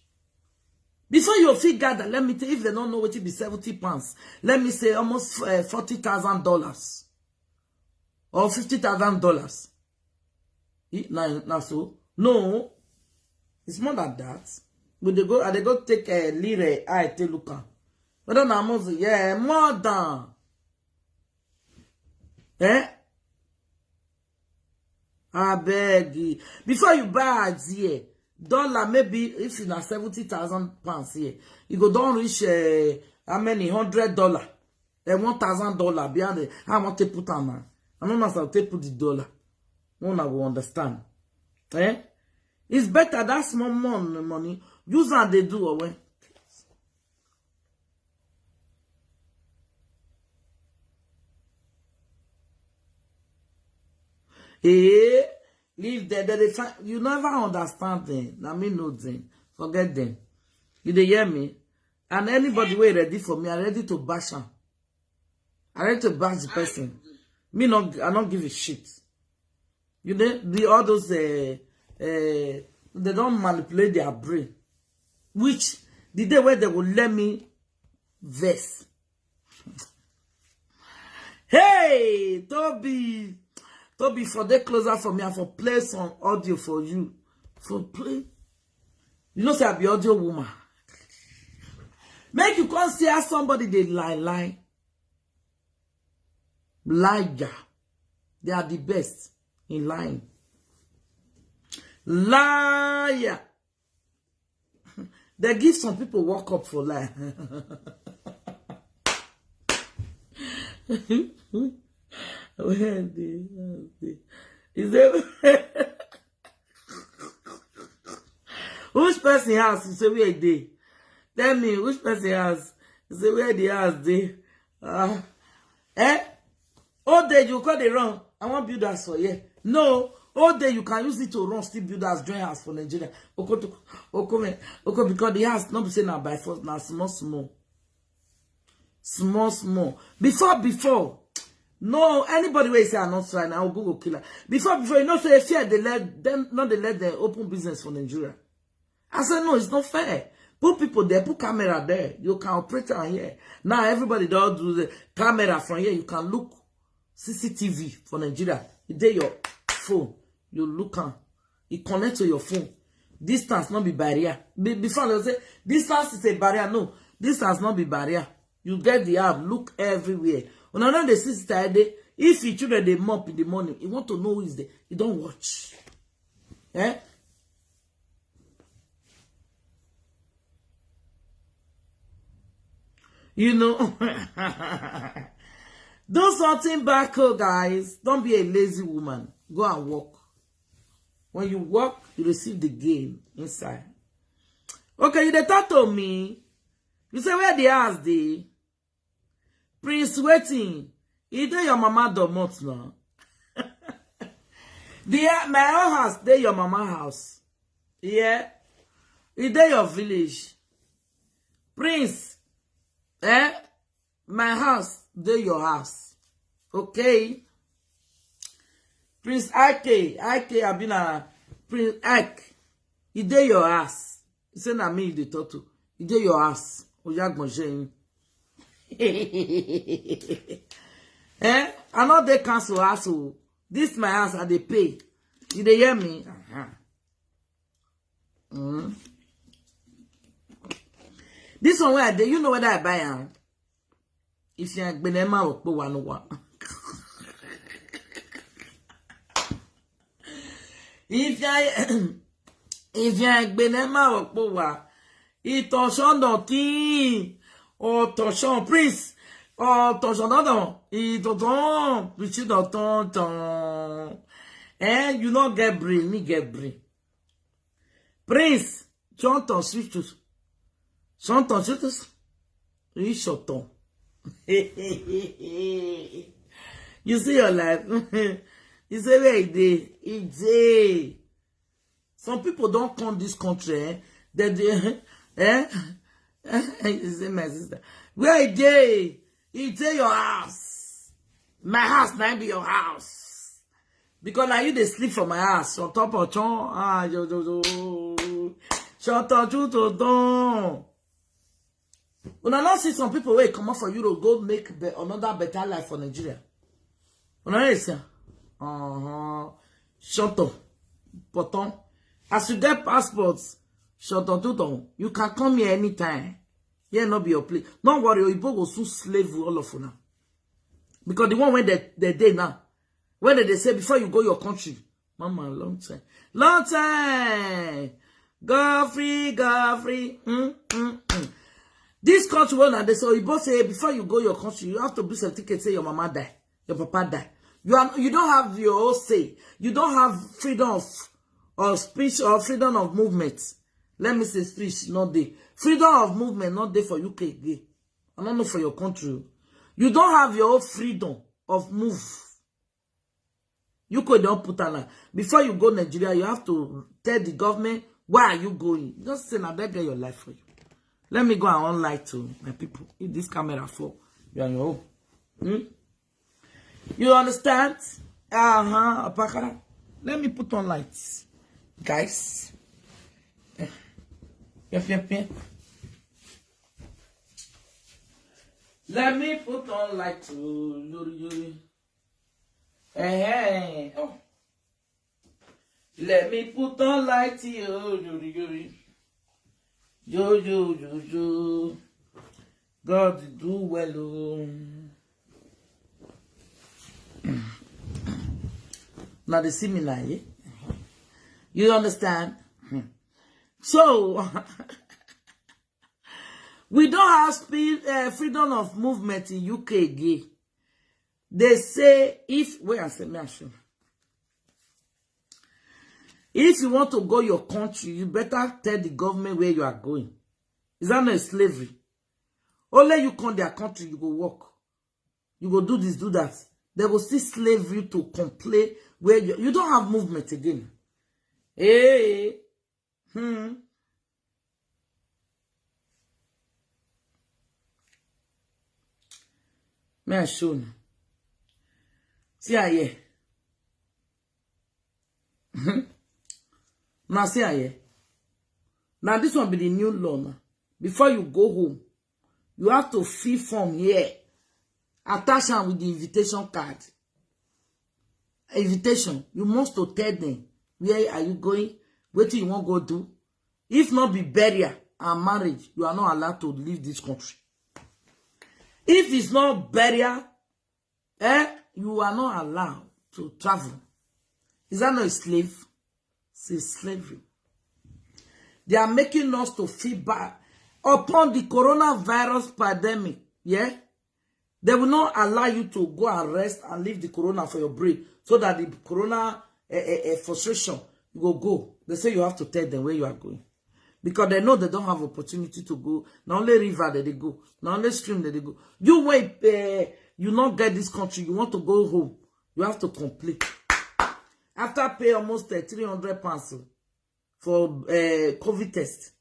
[SPEAKER 1] Before you figure that, let me tell you, if they don't know what it be 70 pounds, let me say almost $40,000 or $50,000. Now so no, it's more than that. But they go take a lire I tell look at. But then I'm yeah, more than I beg you. Before you buy a here, dollar maybe if you na 70,000 pounds here, you go don't reach how many $100, $1,000 behind it. I want to put on man. I don't know how to put the dollar. No one will understand. It's better that small money. Use and they do away. Leave there. You never understand them. I mean, no them. Forget them. You dey hear me? And anybody who ready for me, I'm ready to bash them. I'm ready to bash the person. I don't give a shit. You know, all those they don't manipulate their brain. Which the day where they will let me verse. Hey, Toby, for the closer for me and for play some audio for you. For play. You know, say I be audio woman. Make you come see how somebody they lie. Liar. They are the best in lying. Liar. They give some people walk up for lie. Is there which person has? You say where they? Tell me which person has? You say where the house they? All day you call the run. I want builders for you. No, all day you can use it to run still builders join house for Nigeria. Because the house not be saying now by force now small. Before. No, anybody will say I'm not trying. I'll go killer. Before you know, say fear they let them open business for Nigeria. I said no, it's not fair. Put people there, put camera there. You can operate on here. Now everybody don't do the camera from here. You can look CCTV for Nigeria. You take your phone, you look on. You connect to your phone. Distance not be barrier. Before they say distance is a barrier. No, distance not be barrier. You get the app, look everywhere. When I know the sister day, if you children they mop in the morning, you want to know who is there. You don't watch. You know, do something back, guys. Don't be a lazy woman. Go and work. When you work, you receive the gain inside. Okay, you dey talk to me. You say where the house dey? Prince waiting. You dey your mama domot now. My own house dey your mama house. Yeah. You dey your village. Prince. My house dey your house. Okay. Prince Ike Abina. Prince Ike. You dey your house. You say na me you dey talk to. You dey your house. Oyagbonje. I know they cancel house. This my house I dey pay. You dey hear me? This one where I dey, you know whether I buy am. If you been a man work one. If you been a man work one, it on the or Toshon Prince or Toshon it don't which you don't you not get brain, me get brain. Prince, Chanton switch to Chanton switch you shut on. You see your life. You say where it day. Some people don't come this country. You say my sister. Where is they? It's your house. My house might be your house. Because now you they sleep from my house. On top of chon. Ah, shut up, don't. When I not see some people where come up for you to go make another better life for Nigeria. When I say, shut up, button. As you get passports, shut up, you can come here anytime. Here not be your place. Don't worry, you go soon slave all of you now. Because the one when they day now, when they say before you go your country, mama, long time. Long time. Go free, go free. This country when they say, you both say before you go your country, you have to be certificate say your mama die, your papa die. You don't have your own say. You don't have freedom of speech or freedom of movement. Let me say speech, not day. Freedom of movement, not day for UK. Gay. I don't know for your country. You don't have your own freedom of move. You could don't put on. Before you go Nigeria, you have to tell the government where are you going. Just say now that get your life for you. Let me go and on light to my people. If this camera for you on your own. You understand? Let me put on lights. Guys. Let me put on light to oh. Let me put on light to you. Yo. God do well. Now they see me now, eh? You understand? So we don't have freedom of movement in UK again. They say if if you want to go your country, you better tell the government where you are going. Is that not slavery? Only you come their country, you go work. You go do this, do that. They will still slave you to complain where you don't have movement again. Hey. May I show you? See here. Now see here. Now this one be the new law now. Before you go home, you have to fill form here. Attach them with the invitation card. Invitation. You must to tell them where are you going, what do you want to go do. If not be burial and marriage, you are not allowed to leave this country. If it's not burial, you are not allowed to travel. Is that not a slave? It's slavery. They are making us to feel bad upon the coronavirus pandemic. Yeah, they will not allow you to go and rest and leave the corona for your break, so that the corona frustration you go. They say you have to tell them where you are going, because they know they don't have opportunity to go. Not only river that they go, not only stream that they go. You wait, you not get this country. You want to go home, you have to complete. After pay almost 300 pounds for COVID test.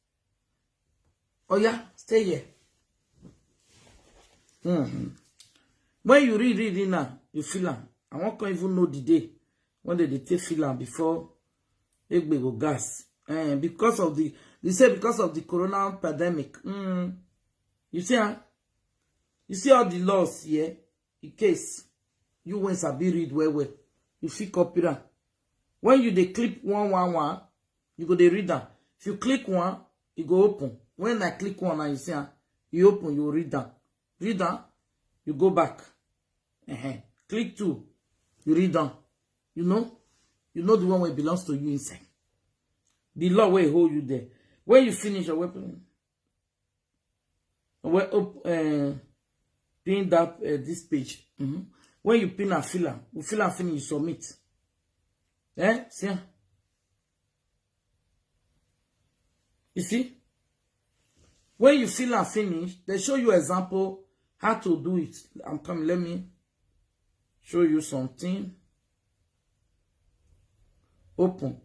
[SPEAKER 1] Oh yeah, stay here. When you read now, you feel am. I won't even know the day when they take feel am before they go gas. Because of the, they say because of the corona pandemic. You see, you see all the laws here. In case you when sabi read well, you feel copyright. When you they click 111, you go they read that. If you click one, it go open. When I click one and you see you open, you read that. Read that, you go back. Click two, you read down. You know the one where it belongs to you inside. The law will hold you there. When you finish your weapon, pin that this page. When you pin a filler, you fill and finish, you submit. See? You see? When you fill and finish, they show you example how to do it. I'm coming. Let me show you something. Open.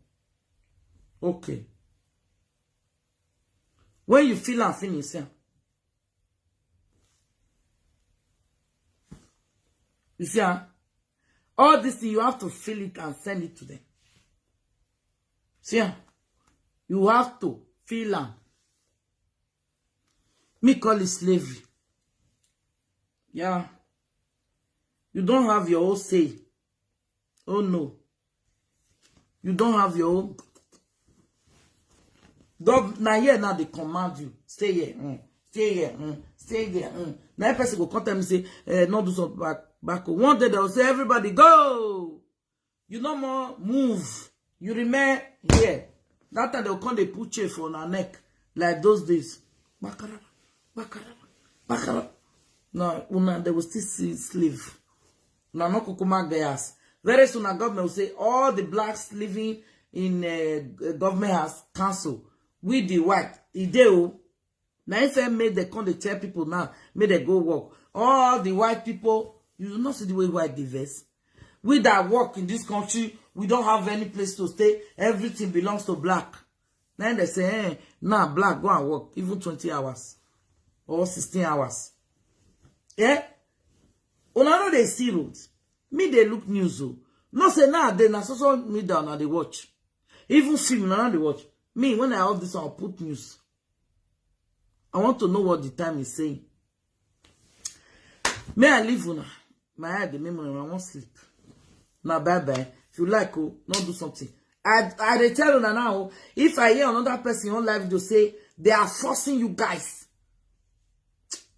[SPEAKER 1] Okay. When you feel and finish, yeah. You see, all this thing, you have to feel it and send it to them. See, you have to feel and me call it slavery. Yeah. You don't have your own say. Oh no. You don't have your own. Now here now they command you. Stay here. Stay here. Stay here. Now person go come tell me say, not do something back. One day they'll say, everybody go. You no more move. You remain here. That time they'll come they put chafe on our neck. Like those days. Bakara. No, they will still see slave. No, no kukuma gas. Very soon, the government will say all the blacks living in government has cancelled. With the white, now if I made the come, they tell people now, may they go work. All the white people, you do not see the way white diverse. We that work in this country, we don't have any place to stay. Everything belongs to black. Then they say, hey, now black go and work even 20 hours or 16 hours. Yeah? When I know they see roads, me they look news. No say now they na social media now they watch. Even film now they watch. Me when I have this I'll put news. I want to know what the time is saying. May I leave una? My head the memory I won't sleep. Now bye bye. If you like not do something. I tell you now, if I hear another person on live video say they are forcing you guys,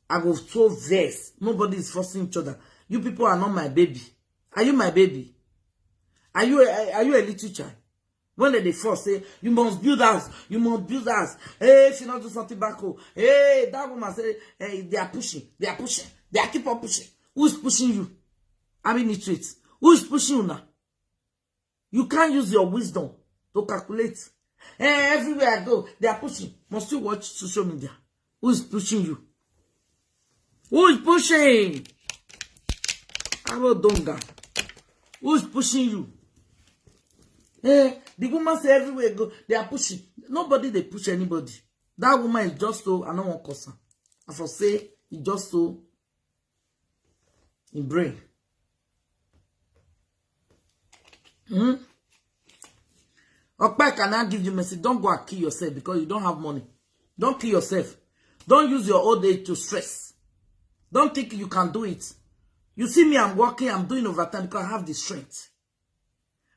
[SPEAKER 1] I go so vex. Nobody is forcing each other. You people are not my baby. Are you my baby? Are you a little child? When they force say you must build us, you must build us. Hey, if you not do something back home, hey, that woman say, hey, they are pushing, they are keep on pushing. Who's pushing you? I mean it. Who is pushing you now? You can't use your wisdom to calculate. Hey, everywhere I go, they are pushing. Must you watch social media? Who is pushing you? Who is pushing? Donga. Who is pushing you? Hey, the woman say everywhere go, they are pushing. Nobody they push anybody. That woman is just so, I don't want to curse her. I for say, it's just so in brain. Okpa cannot give you message. Don't go and kill yourself because you don't have money. Don't kill yourself. Don't use your old age to stress. Don't think you can do it. You see me, I'm working, I'm doing overtime because I have the strength.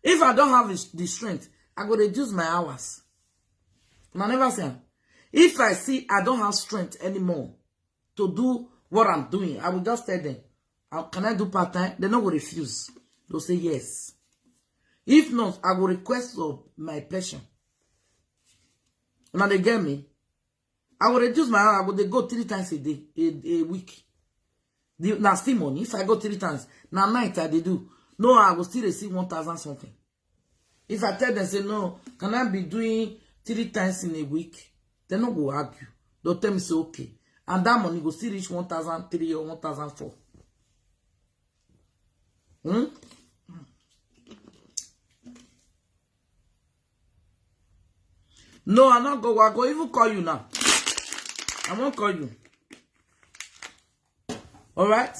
[SPEAKER 1] If I don't have the strength, I go reduce my hours. I never say. If I see I don't have strength anymore to do what I'm doing, I will just tell them, can I do part-time? They're not going to refuse. They'll say yes. If not, I will request of my pension. Now they get me. I will reduce my hours. I will go 3 times a day, a week. Now still money. If I go 3 times, now night I they do. No, I will still receive 1,000 something. If I tell them, say, no, can I be doing 3 times in a week? They not go argue. They'll tell me, say, okay. And that money will still reach 1,003 or 1,004. No, I'm not going. I go even call you now. I won't call you. All right?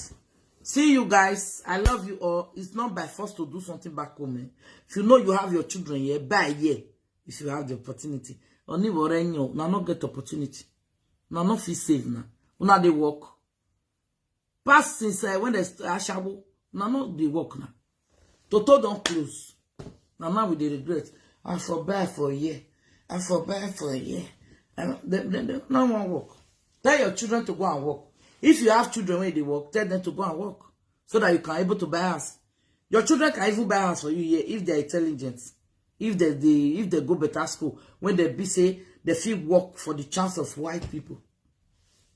[SPEAKER 1] See you guys. I love you all. It's not by force to do something back home. Eh? If you know you have your children here, buy here. If you have the opportunity. Only now not get opportunity. Now not feel safe now. Now they work. Past since when they ashabo. Now not they work now. Toto don't close. Now with the regret. I for buy for a year. I for buy for a year. They no one work. Tell your children to go and work. If you have children when they work, tell them to go and work. So that you can able to buy house. Your children can even buy house for you here if they are intelligent. If they go better school. When they be say they feel work for the chance of white people.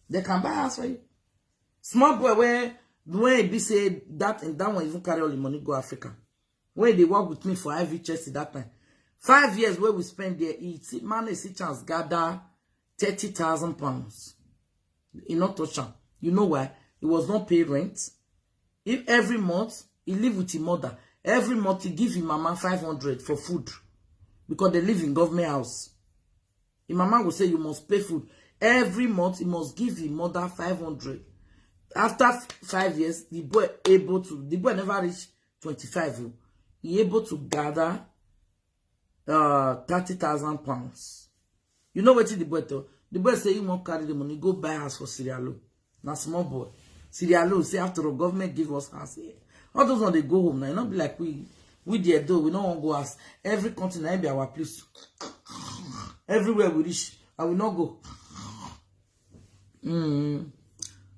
[SPEAKER 1] They can buy house for you. Small boy when he be say that and that one even carry all the money go Africa. When they work with me for IVHS that time. 5 years where we spend there, man is chance gather 30,000 pounds. He not touch am. You know why? He was not pay rent. If every month he live with his mother, every month he give his mama 500 for food because they live in government house. His mama will say you must pay food. Every month, he must give his mother 500. After 5 years, the boy never reached 25. He able to gather 30,000 pounds. You know what the boy told? The boy say he won't carry the money, go buy house for Sierra Leone. Now small boy. Sierra Leone say after the government give us house here. All those when they go home now, it not be like we there though, we don't want to go house. Every continent be our place. Everywhere we reach, I will not go.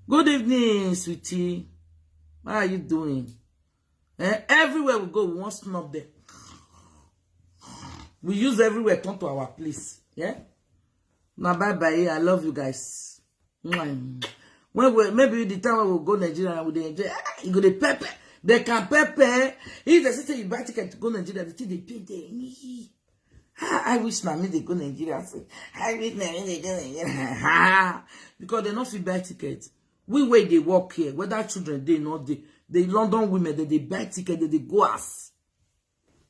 [SPEAKER 1] Good evening, sweetie. How are you doing? Everywhere we go, we want to snub there. We use everywhere turn to our place. Yeah? Now bye-bye. I love you guys. When maybe the time when we go Nigeria, we enjoy. You go to pepper. They can pepper. If they say you buy ticket to go Nigeria, they think they pay them. I wish now me they go Nigeria. I wish now me they go Nigeria. Because they not feel buy ticket. We wait they work here. Whether children they not the London women they buy ticket, they go ass.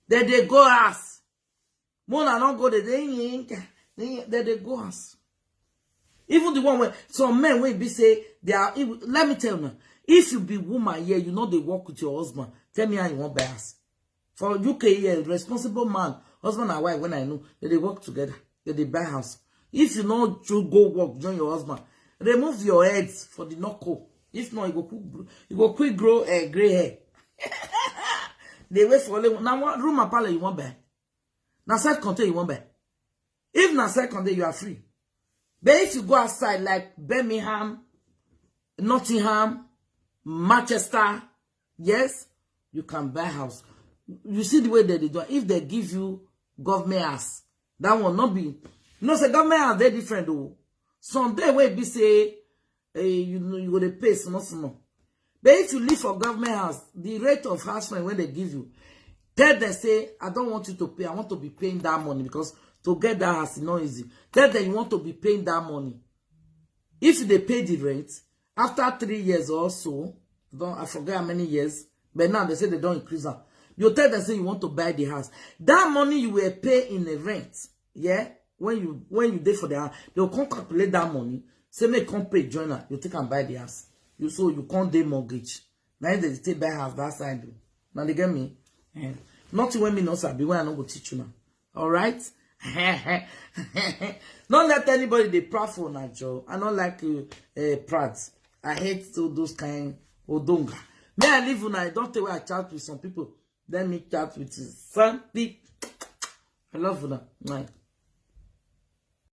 [SPEAKER 1] They go ass. Mona not go they go ass. Even the one where some men will be say they are. Let me tell you, if you be woman here, you know they work with your husband. Tell me how you want buy ass. For UK here, responsible man, husband and wife, when I know that they work together, that they buy house. If you know to go work, join your husband. Remove your heads for the knuckle. If not, you go quick grow gray hair. They wait for now. What room and parlor you want buy? Now side content you want buy. If na side content you are free. But if you go outside like Birmingham, Nottingham, Manchester, yes, you can buy house. You see the way that they do. If they give you government house, that will not be. You know, say government house they different though. Someday where be say, you know, you go to pay small. But if you live for government house, the rate of house rent when they give you, tell them say, I don't want you to pay. I want to be paying that money because to get that house is not easy. Tell them you want to be paying that money. If they pay the rent, after 3 years or so, I forget how many years, but now they say they don't increase them. You tell them say you want to buy the house. That money you will pay in the rent, yeah, when you did for the house, they'll come calculate that money. Say make come pay joiner, you take and buy the house. So you can't do mortgage. Now they take buy house that side. Now they get me. Nothing when me not sabi when I not go teach you now. All right. Don't let anybody they proud for na Joe. I don't like proud. I hate those kind odonga. May I live when I don't tell where I chat with some people. Let me chat with some people. I love you now.